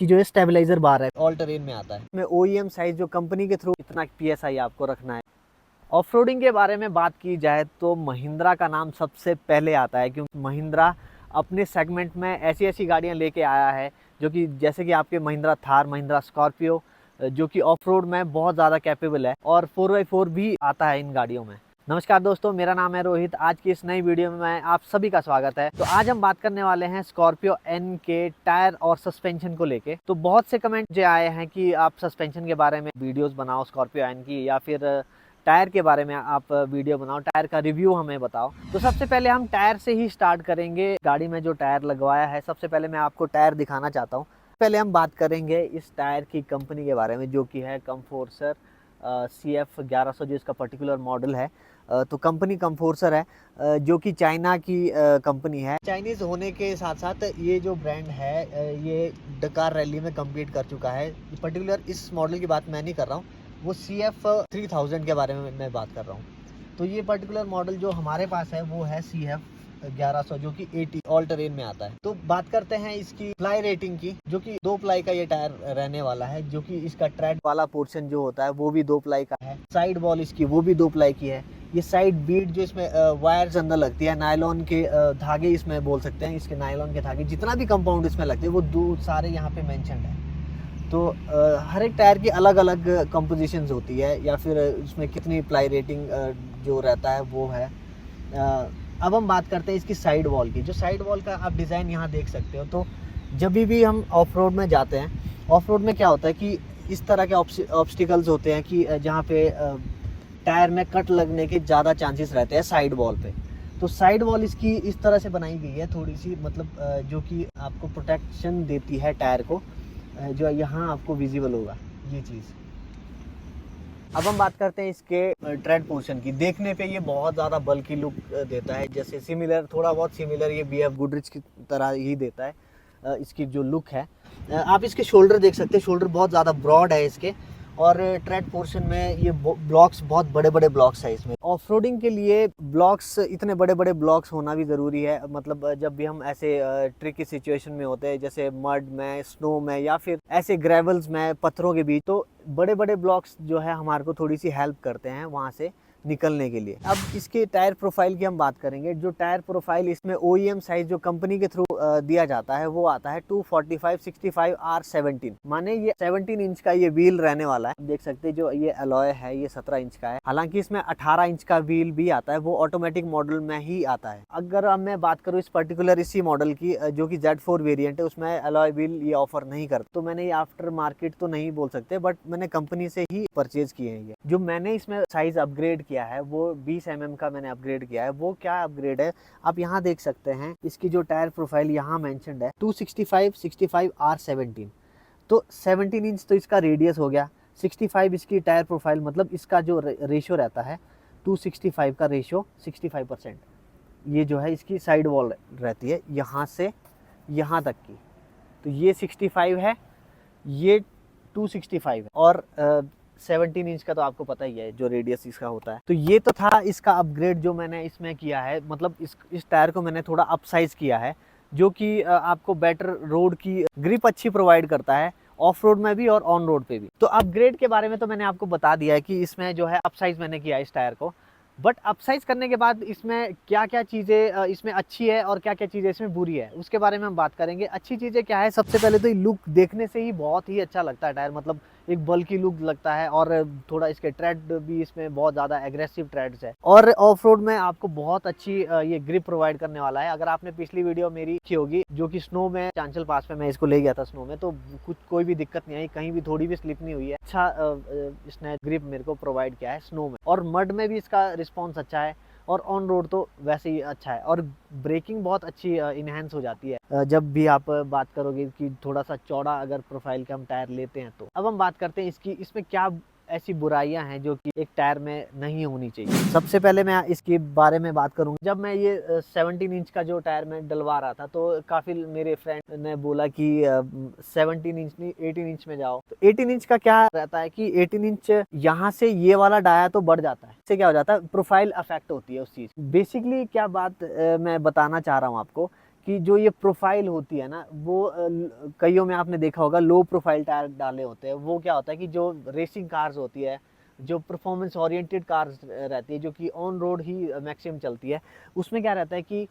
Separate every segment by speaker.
Speaker 1: कि जो है स्टेबलाइजर बार है ऑल टेरेन में आता है। में ओईएम साइज जो कंपनी के थ्रू इतना पीएसआई आपको रखना है। ऑफ रोडिंग के बारे में बात की जाए तो महिंद्रा का नाम सबसे पहले आता है, क्योंकि महिंद्रा अपने सेगमेंट में ऐसी ऐसी गाड़ियां लेके आया है जो कि जैसे कि आपके महिंद्रा थार, महिंद्रा स्कॉर्पियो, जो कि ऑफ रोड में बहुत ज़्यादा कैपेबल है, और 4x4 भी आता है इन गाड़ियों में। नमस्कार दोस्तों, मेरा नाम है रोहित। आज की इस नई वीडियो में आप सभी का स्वागत है। तो आज हम बात करने वाले हैं स्कॉर्पियो एन के टायर और सस्पेंशन को लेके। तो बहुत से कमेंट जो आए हैं कि आप सस्पेंशन के बारे में वीडियोस बनाओ स्कॉर्पियो एन की, या फिर टायर के बारे में आप वीडियो बनाओ, टायर का रिव्यू हमें बताओ। तो सबसे पहले हम टायर से ही स्टार्ट करेंगे। गाड़ी में जो टायर लगवाया है, सबसे पहले मैं आपको टायर दिखाना चाहता हूँ। पहले हम बात करेंगे इस टायर की कंपनी के बारे में, जो कि है कम्फोर्सर CF 1100, जो इसका पर्टिकुलर मॉडल है। तो कंपनी कम्फोर्सर है, जो कि चाइना की कंपनी है। चाइनीज़ होने के साथ साथ ये जो ब्रांड है ये डकार रैली में कम्पीट कर चुका है। पर्टिकुलर इस मॉडल की बात मैं नहीं कर रहा हूँ, वो CF 3000 के बारे में मैं बात कर रहा हूँ। तो ये पर्टिकुलर मॉडल जो हमारे पास है वो है CF 1100, जो कि 80 ऑल टेरेन में आता है। तो बात करते हैं इसकी प्लाई रेटिंग की, जो कि 2 प्लाई का ये टायर रहने वाला है, जो कि इसका ट्रेड वाला पोर्शन जो होता है वो भी 2 प्लाई का है। साइड वॉल इसकी वो भी 2 प्लाई की है। ये साइड बीट जो इसमें वायर्स अंदर लगती है, नायलॉन के धागे इसमें बोल सकते हैं, इसके नायलॉन के धागे जितना भी कंपाउंड इसमें लगते हैं वो दो सारे यहाँ पे मेंशन्ड है। तो हर एक टायर की अलग अलग कंपोजिशंस होती है, या फिर उसमें कितनी प्लाई रेटिंग जो रहता है वो है। अब हम बात करते हैं इसकी साइड वॉल की। जो साइड वॉल का आप डिज़ाइन यहाँ देख सकते हो। तो जब भी हम ऑफ रोड में जाते हैं, ऑफ रोड में क्या होता है कि इस तरह के ऑब्स्टिकल्स होते हैं कि जहाँ पे टायर में कट लगने के ज़्यादा चांसेस रहते हैं साइड वॉल पे। तो साइड वॉल इसकी इस तरह से बनाई गई है, थोड़ी सी मतलब जो कि आपको प्रोटेक्शन देती है टायर को, जो यहाँ आपको विजिबल होगा ये चीज़। अब हम बात करते हैं इसके ट्रेड पोर्शन की। देखने पे ये बहुत ज़्यादा बल्की लुक देता है, जैसे सिमिलर, थोड़ा बहुत सिमिलर ये BF गुडरिच की तरह ही देता है इसकी जो लुक है। आप इसके शोल्डर देख सकते हैं, शोल्डर बहुत ज़्यादा ब्रॉड है इसके, और ट्रेड पोर्शन में ये ब्लॉक्स बहुत बड़े बड़े ब्लॉक्स है इसमें। ऑफ रोडिंग के लिए ब्लॉक्स, इतने बड़े बड़े ब्लॉक्स होना भी ज़रूरी है। मतलब जब भी हम ऐसे ट्रिकी सिचुएशन में होते हैं, जैसे मड में, स्नो में, या फिर ऐसे ग्रेवल्स में, पत्थरों के बीच, तो बड़े बड़े ब्लॉक्स जो है हमारे को थोड़ी सी हेल्प करते हैं वहाँ से निकलने के लिए। अब इसके टायर प्रोफाइल की हम बात करेंगे। जो टायर प्रोफाइल इसमें OEM साइज जो कंपनी के थ्रू दिया जाता है वो आता है 245/65 R17, माने ये 17 इंच का ये व्हील रहने वाला है। देख सकते हैं जो ये अलॉय है ये 17 इंच का है। हालांकि इसमें 18 इंच का व्हील भी आता है, वो ऑटोमेटिक मॉडल में ही आता है। अगर अब मैं बात करूँ इस पर्टिकुलर इसी मॉडल की, जो कि Z4 वेरिएंट है, उसमें अलॉय व्हील ये ऑफर नहीं करता। तो मैंने ये आफ्टर मार्केट तो नहीं बोल सकते, बट मैंने कंपनी से ही परचेज किए हैं। ये जो मैंने इसमें साइज अपग्रेड किया है वो 20 mm का मैंने अपग्रेड किया है। वो क्या अपग्रेड है आप यहाँ देख सकते हैं। इसकी जो टायर प्रोफाइल यहाँ मेंशन्ड है 265/65 R17। तो 17 इंच तो इसका रेडियस हो गया, 65 इसकी टायर प्रोफाइल, मतलब इसका जो रेशियो रहता है 265 का रेशियो 65%। ये जो है इसकी साइड वॉल रहती है यहाँ से यहाँ तक की। तो ये 65 है, ये 265 है, और 17 इंच का तो आपको पता ही है जो रेडियस इसका होता है। तो ये तो था इसका अपग्रेड जो मैंने इसमें किया है। मतलब इस टायर को मैंने थोड़ा अप साइज किया है, जो कि आपको बेटर रोड की ग्रिप अच्छी प्रोवाइड करता है, ऑफ रोड में भी और ऑन रोड पे भी। तो अपग्रेड के बारे में तो मैंने आपको बता दिया है कि इसमें जो है अप साइज मैंने किया है इस टायर को। बट अपसाइज करने के बाद इसमें क्या क्या चीज़ें इसमें अच्छी है और क्या क्या चीज़ें इसमें बुरी है, उसके बारे में हम बात करेंगे। अच्छी चीज़ें क्या है, सबसे पहले तो ये लुक देखने से ही बहुत ही अच्छा लगता है टायर, मतलब एक बल्की लुक लगता है, और थोड़ा इसके ट्रेड भी इसमें बहुत ज़्यादा एग्रेसिव ट्रेड्स है, और ऑफ रोड में आपको बहुत अच्छी ये ग्रिप प्रोवाइड करने वाला है। अगर आपने पिछली वीडियो मेरी देखी होगी, जो कि स्नो में, चांचल पास पे मैं इसको ले गया था स्नो में, तो कुछ कोई भी दिक्कत नहीं आई, कहीं भी थोड़ी भी स्लिप नहीं हुई है। अच्छा इसने ग्रिप मेरे को प्रोवाइड किया है स्नो में, और मड में भी इसका रिस्पॉन्स अच्छा है, और ऑन रोड तो वैसे ही अच्छा है, और ब्रेकिंग बहुत अच्छी इनहेंस हो जाती है जब भी आप बात करोगे कि थोड़ा सा चौड़ा अगर प्रोफाइल के हम टायर लेते हैं। तो अब हम बात करते हैं इसकी, इसमें क्या ऐसी बुराइयां हैं जो कि एक टायर में नहीं होनी चाहिए। सबसे पहले मैं इसके बारे में बात करूंगा। जब मैं ये 17 इंच का जो टायर में डलवा रहा था, तो काफ़ी मेरे फ्रेंड ने बोला कि 17 इंच नहीं 18 इंच में जाओ। तो 18 इंच का क्या रहता है कि 18 इंच यहाँ से ये वाला डाया तो बढ़ जाता है, इससे क्या हो जाता है, प्रोफाइल अफेक्ट होती है उस चीज़। बेसिकली क्या बात मैं बताना चाह रहा हूँ आपको कि जो ये प्रोफाइल होती है ना, वो कईयों में आपने देखा होगा लो प्रोफाइल टायर डाले होते हैं। वो क्या होता है कि जो रेसिंग कार्स होती है, जो परफॉर्मेंस ओरिएंटेड कार्स रहती है, जो कि ऑन रोड ही मैक्सिमम चलती है, उसमें क्या रहता है कि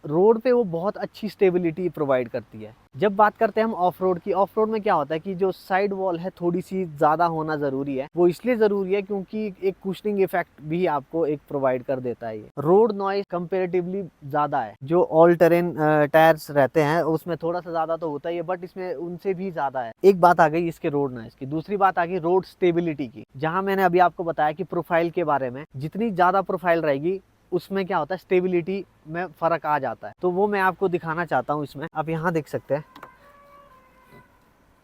Speaker 1: रोड पे वो बहुत अच्छी स्टेबिलिटी प्रोवाइड करती है। जब बात करते हैं हम ऑफ रोड की, ऑफ रोड में क्या होता है कि जो साइड वॉल है थोड़ी सी ज़्यादा होना ज़रूरी है। वो इसलिए ज़रूरी है क्योंकि एक कुशनिंग इफेक्ट भी आपको एक प्रोवाइड कर देता है। ये रोड नॉइज कंपेरेटिवली ज़्यादा है। जो ऑल टेरेन टायर्स रहते हैं उसमें थोड़ा सा ज़्यादा तो होता ही है, बट इसमें उनसे भी ज़्यादा है। एक बात आ गई इसके रोड नॉइज की। दूसरी बात आ गई रोड स्टेबिलिटी की। जहाँ मैंने अभी आपको बताया कि प्रोफाइल के बारे में, जितनी ज़्यादा प्रोफाइल रहेगी उसमें क्या होता है, स्टेबिलिटी में फ़र्क आ जाता है। तो वो मैं आपको दिखाना चाहता हूँ। इसमें आप यहाँ देख सकते हैं,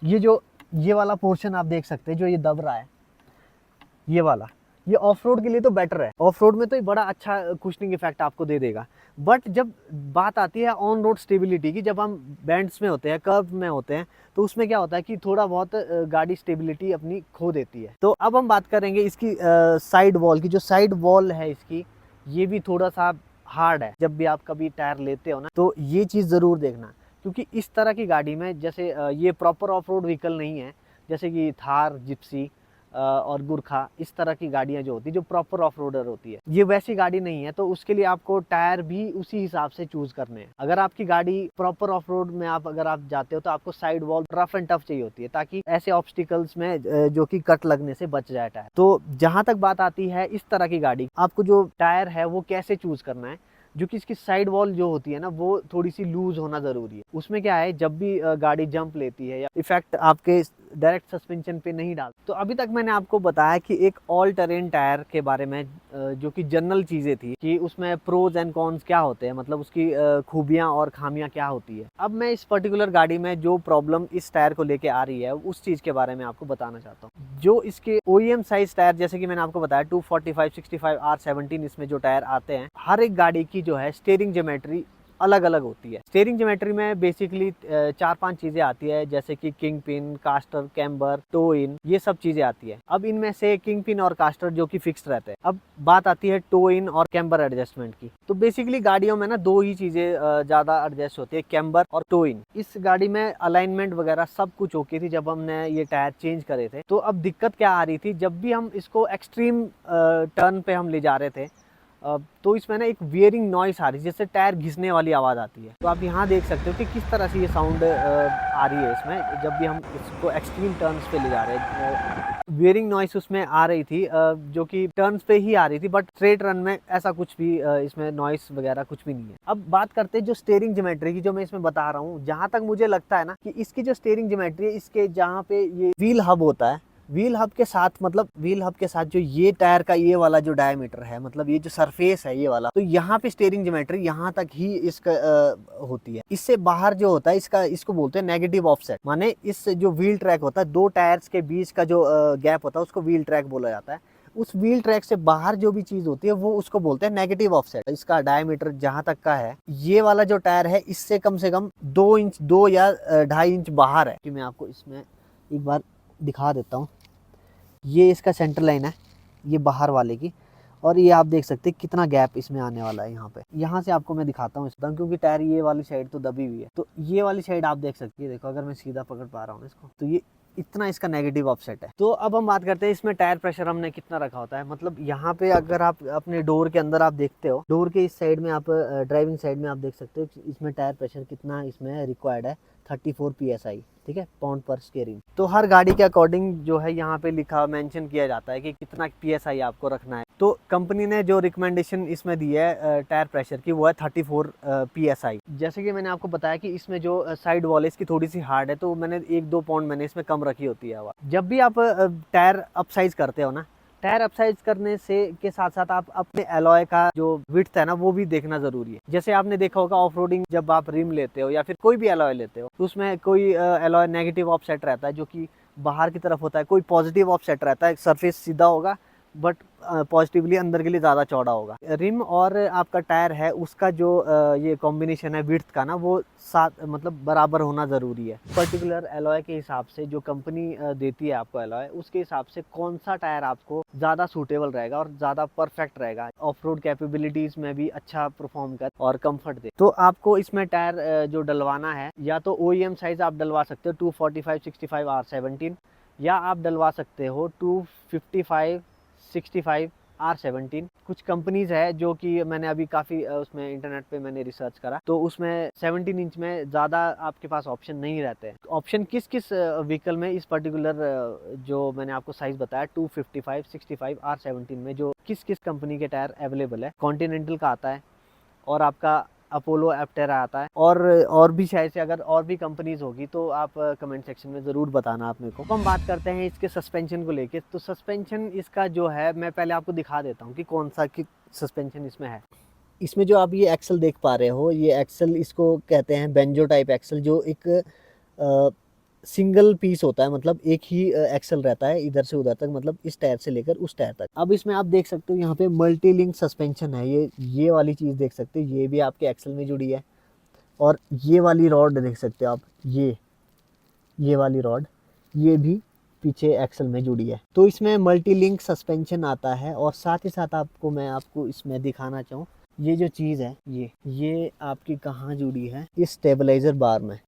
Speaker 1: ये वाला पोर्शन आप देख सकते हैं, जो ये दब रहा है, ये वाला, ये ऑफ रोड के लिए तो बेटर है। ऑफ रोड में तो ये बड़ा अच्छा कुशनिंग इफेक्ट आपको दे देगा। बट जब बात आती है ऑन रोड स्टेबिलिटी की, जब हम बैंड्स में होते हैं, कर्व में होते हैं, तो उसमें क्या होता है कि थोड़ा बहुत गाड़ी स्टेबिलिटी अपनी खो देती है। तो अब हम बात करेंगे इसकी साइड वॉल की। जो साइड वॉल है इसकी, ये भी थोड़ा सा हार्ड है। जब भी आप कभी टायर लेते हो ना, तो ये चीज़ ज़रूर देखना, क्योंकि इस तरह की गाड़ी में, जैसे ये प्रॉपर ऑफ रोड व्हीकल नहीं है, जैसे कि थार, जिप्सी और गुरखा, इस तरह की गाड़ियां जो होती है, जो प्रॉपर ऑफ रोडर होती है, ये वैसी गाड़ी नहीं है। तो उसके लिए आपको टायर भी उसी हिसाब से चूज करने हैं। अगर आपकी गाड़ी प्रॉपर ऑफ रोड में अगर आप जाते हो, तो आपको side wall rough and tough चाहिए होती है, ताकि ऐसे ऑब्स्टिकल्स में जो कि कट लगने से बच जाए टायर। तो जहां तक बात आती है इस तरह की गाड़ी, आपको जो टायर है वो कैसे चूज करना है, जो कि इसकी साइड वॉल जो होती है ना, वो थोड़ी सी लूज होना जरूरी है। उसमें क्या है, जब भी गाड़ी जंप लेती है या इफेक्ट आपके डायरेक्ट सस्पेंशन पे नहीं डाल। तो अभी तक मैंने आपको बताया कि एक ऑल टेरेन टायर के बारे में, जो कि जनरल चीजें थी, कि उसमें प्रोज एंड कॉन्स क्या होते हैं, मतलब उसकी खूबियां और खामियां क्या होती है। अब मैं इस पर्टिकुलर गाड़ी में जो प्रॉब्लम इस टायर को लेके आ रही है, उस चीज के बारे में आपको बताना चाहता हूँ। जो इसके OEM साइज टायर, जैसे कि मैंने आपको बताया 245, 65, R17, इसमें जो टायर आते हैं, हर एक गाड़ी की जो है स्टीयरिंग ज्योमेट्री अलग अलग होती है। स्टीयरिंग ज्योमेट्री में बेसिकली 4-5 चीजें आती है, जैसे कि king pin, castor, camber, toe in, ये सब चीजें आती है। अब इनमें से किंग पिन और कास्टर जो कि फिक्स्ड रहते हैं। अब बात आती है टो इन और कैम्बर एडजस्टमेंट की। तो बेसिकली गाड़ियों में ना दो ही चीजें ज्यादा एडजस्ट होती है, कैम्बर और टो इन। इस गाड़ी में अलाइनमेंट वगैरह सब कुछ ओके थी जब हमने ये टायर चेंज करे थे। तो अब दिक्कत क्या आ रही थी, जब भी हम इसको एक्सट्रीम टर्न पे हम ले जा रहे थे, तो इसमें ना एक वियरिंग नॉइस आ रही है, जैसे टायर घिसने वाली आवाज़ आती है। तो आप यहाँ देख सकते हो कि किस तरह से ये साउंड आ रही है इसमें, जब भी हम इसको एक्सट्रीम टर्न्स पे ले जा रहे हैं। वियरिंग नॉइस उसमें आ रही थी, जो कि टर्न्स पे ही आ रही थी, बट स्ट्रेट रन में ऐसा कुछ भी इसमें नॉइस वगैरह कुछ भी नहीं है। अब बात करते हैं जो स्टीयरिंग ज्योमेट्री की, जो मैं इसमें बता रहा हूँ। जहाँ तक मुझे लगता है ना, कि इसकी जो स्टीयरिंग ज्योमेट्री है, इसके जहाँ पे ये व्हील हब होता है, व्हील हब के साथ, मतलब व्हील हब के साथ जो ये टायर का ये वाला जो डायमीटर है, मतलब ये जो सरफेस है ये वाला, तो यहाँ पे स्टीयरिंग ज्योमेट्री यहाँ तक ही इसका होती है। इससे बाहर जो होता है इसको बोलते हैं नेगेटिव ऑफसेट। माने इस जो व्हील ट्रैक होता है, दो टायर्स के बीच का जो गैप होता है, उसको व्हील ट्रैक बोला जाता है। उस व्हील ट्रैक से बाहर जो भी चीज होती है, वो उसको बोलते हैं नेगेटिव ऑफसेट। इसका डायमीटर जहां तक का है, ये वाला जो टायर है, इससे कम से कम 2 इंच, 2 या 2.5 इंच बाहर है। कि मैं आपको इसमें एक बार दिखा देता हूँ। ये इसका सेंटर लाइन है, ये बाहर वाले की, और ये आप देख सकते हैं कितना गैप इसमें आने वाला है। यहाँ पे, यहाँ से आपको मैं दिखाता हूँ एकदम, क्योंकि टायर ये वाली साइड तो दबी हुई है। तो ये वाली साइड आप देख सकते हैं, देखो अगर मैं सीधा पकड़ पा रहा हूँ इसको, तो ये इतना इसका नेगेटिव ऑफसेट है। तो अब हम बात करते हैं इसमें टायर प्रेशर हमने कितना रखा होता है। मतलब यहाँ पे अगर आप अपने डोर के अंदर आप देखते हो, डोर के इस साइड में आप ड्राइविंग साइड में आप देख सकते हो इसमें टायर प्रेशर कितना इसमें रिक्वायर्ड है, 34 PSI, ठीक है, पाउंड पर स्क्वायर इंच। तो हर गाड़ी के अकॉर्डिंग जो है यहाँ पे लिखा मेंशन किया जाता है कि कितना PSI आपको रखना है। तो कंपनी ने जो रिकमेंडेशन इसमें दी है टायर प्रेशर की, वो है 34 PSI। जैसे कि मैंने आपको बताया कि इसमें जो साइड वॉल है इसकी थोड़ी सी हार्ड है, तो मैंने 1-2 पाउंड मैंने इसमें कम रखी होती है हवा। जब भी आप टायर अपसाइज करते हो ना, टायर अपसाइज करने से के साथ साथ आप अपने एलॉय का जो विड्थ है ना, वो भी देखना जरूरी है। जैसे आपने देखा होगा ऑफ रोडिंग, जब आप रिम लेते हो या फिर कोई भी एलॉय लेते हो, तो उसमें कोई एलॉय नेगेटिव ऑफसेट रहता है, जो कि बाहर की तरफ होता है, कोई पॉजिटिव ऑफसेट रहता है, सरफेस सीधा होगा, बट पॉजिटिवली अंदर के लिए ज़्यादा चौड़ा होगा। रिम और आपका टायर है उसका जो ये कॉम्बिनेशन है विड्थ का ना, वो साथ मतलब बराबर होना ज़रूरी है। पर्टिकुलर एलॉय के हिसाब से जो कंपनी देती है आपको एलॉय, उसके हिसाब से कौन सा टायर आपको ज़्यादा सूटेबल रहेगा और ज़्यादा परफेक्ट रहेगा, ऑफ रोड कैपेबिलिटीज़ में भी अच्छा परफॉर्म कर और कंफर्ट दे। तो आपको इसमें टायर जो डलवाना है, या तो OEM साइज़ आप डलवा सकते हो 245 65 R17, या आप डलवा सकते हो 255 65 R17। कुछ कंपनीज है जो कि मैंने अभी काफ़ी उसमें इंटरनेट पे मैंने रिसर्च करा, तो उसमें 17 इंच में ज़्यादा आपके पास ऑप्शन नहीं रहते हैं। ऑप्शन किस किस व्हीकल में इस पर्टिकुलर जो मैंने आपको साइज़ बताया 255 65 R17 में जो किस किस कंपनी के टायर अवेलेबल है, कॉन्टिनेंटल का आता है और आपका अपोलो एप्टेरा आता है, और भी शायद से अगर और भी कंपनीज होगी तो आप कमेंट सेक्शन में ज़रूर बताना आप मेरे को। हम बात करते हैं इसके सस्पेंशन को लेके। तो सस्पेंशन इसका जो है, मैं पहले आपको दिखा देता हूँ कि कौन सा कि सस्पेंशन इसमें है। इसमें जो आप ये एक्सल देख पा रहे हो, ये एक्सल इसको कहते हैं बेंजो टाइप एक्सल, जो एक सिंगल पीस होता है, मतलब एक ही एक्सल रहता है इधर से उधर तक, मतलब इस टायर से लेकर उस टायर तक। अब इसमें आप देख सकते हो यहाँ पे मल्टी लिंक सस्पेंशन है, ये वाली चीज़ देख सकते हो, ये भी आपके एक्सल में जुड़ी है। और ये वाली रॉड देख सकते हो आप, ये वाली रॉड, ये भी पीछे एक्सल में जुड़ी है। तो इसमें मल्टी लिंक सस्पेंशन आता है। और साथ ही साथ मैं आपको इसमें दिखाना चाहूँ, ये जो चीज़ है, ये आपकी कहाँ जुड़ी है, इस स्टेबलाइजर बार में।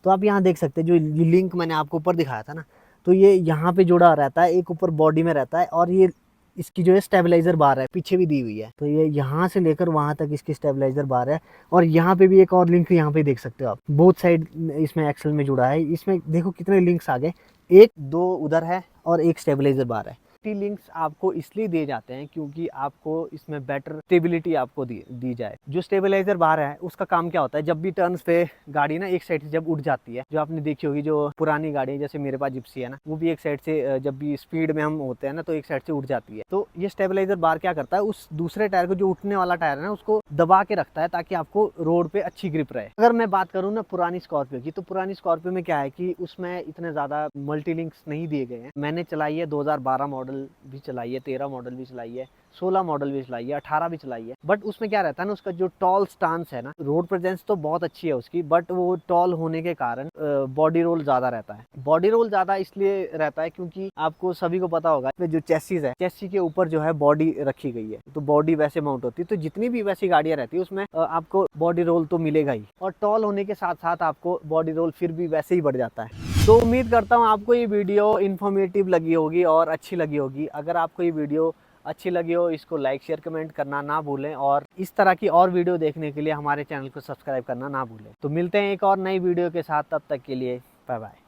Speaker 1: तो आप यहाँ देख सकते हैं, जो लिंक मैंने आपको ऊपर दिखाया था ना, तो ये यहाँ पे जुड़ा रहता है, एक ऊपर बॉडी में रहता है, और ये इसकी जो है स्टेबलाइजर बार है, पीछे भी दी हुई है। तो ये यहाँ से लेकर वहाँ तक इसकी स्टेबलाइजर बार है। और यहाँ पे भी एक और लिंक यहाँ पे देख सकते हो आप, बोथ साइड इसमें एक्सल में जुड़ा है। इसमें देखो कितने लिंक्स आ गए, एक दो उधर है और एक स्टेबलाइजर बार है। लिंक्स आपको इसलिए दिए जाते हैं क्योंकि आपको इसमें बेटर स्टेबिलिटी आपको दी जाए। जो स्टेबलाइजर बार है उसका काम क्या होता है, जब भी टर्न्स पे गाड़ी ना एक साइड से जब उठ जाती है, जो आपने देखी होगी जो पुरानी गाड़ी जैसे मेरे पास जिप्सी है ना, वो भी एक साइड से जब भी स्पीड में हम होते हैं ना, तो एक साइड से उठ जाती है। तो ये स्टेबलाइजर बार क्या करता है, उस दूसरे टायर को, जो उठने वाला टायर है ना, उसको दबा के रखता है ताकि आपको रोड पे अच्छी ग्रिप रहे। अगर मैं बात करूँ ना पुरानी स्कॉर्पियो की, तो पुरानी स्कॉर्पियो में क्या है कि उसमें इतने ज्यादा मल्टी लिंक्स नहीं दिए गए हैं। मैंने चलाई है 2012 मॉडल भी चलाई है, 13 मॉडल भी चलाई है, 16 मॉडल भी चलाई है, 18 भी चलाई है। बट उसमें क्या रहता है ना, उसका जो टॉल स्टांस है ना, रोड प्रेजेंस तो बहुत अच्छी है उसकी, बट वो टॉल होने के कारण बॉडी रोल ज्यादा रहता है। बॉडी रोल ज्यादा इसलिए रहता है क्योंकि आपको सभी को पता होगा जो चेसिस है, चेसी के ऊपर जो है बॉडी रखी गई है, तो बॉडी वैसे माउंट होती है। तो जितनी भी वैसी गाड़ियां रहती है उसमें आपको बॉडी रोल तो मिलेगा ही, और टॉल होने के साथ साथ आपको बॉडी रोल फिर भी वैसे ही बढ़ जाता है। तो उम्मीद करता हूँ आपको ये वीडियो इन्फॉर्मेटिव लगी होगी और अच्छी लगी होगी। अगर आपको ये वीडियो अच्छी लगी हो, इसको लाइक शेयर कमेंट करना ना भूलें, और इस तरह की और वीडियो देखने के लिए हमारे चैनल को सब्सक्राइब करना ना भूलें। तो मिलते हैं एक और नई वीडियो के साथ, तब तक के लिए बाय बाय।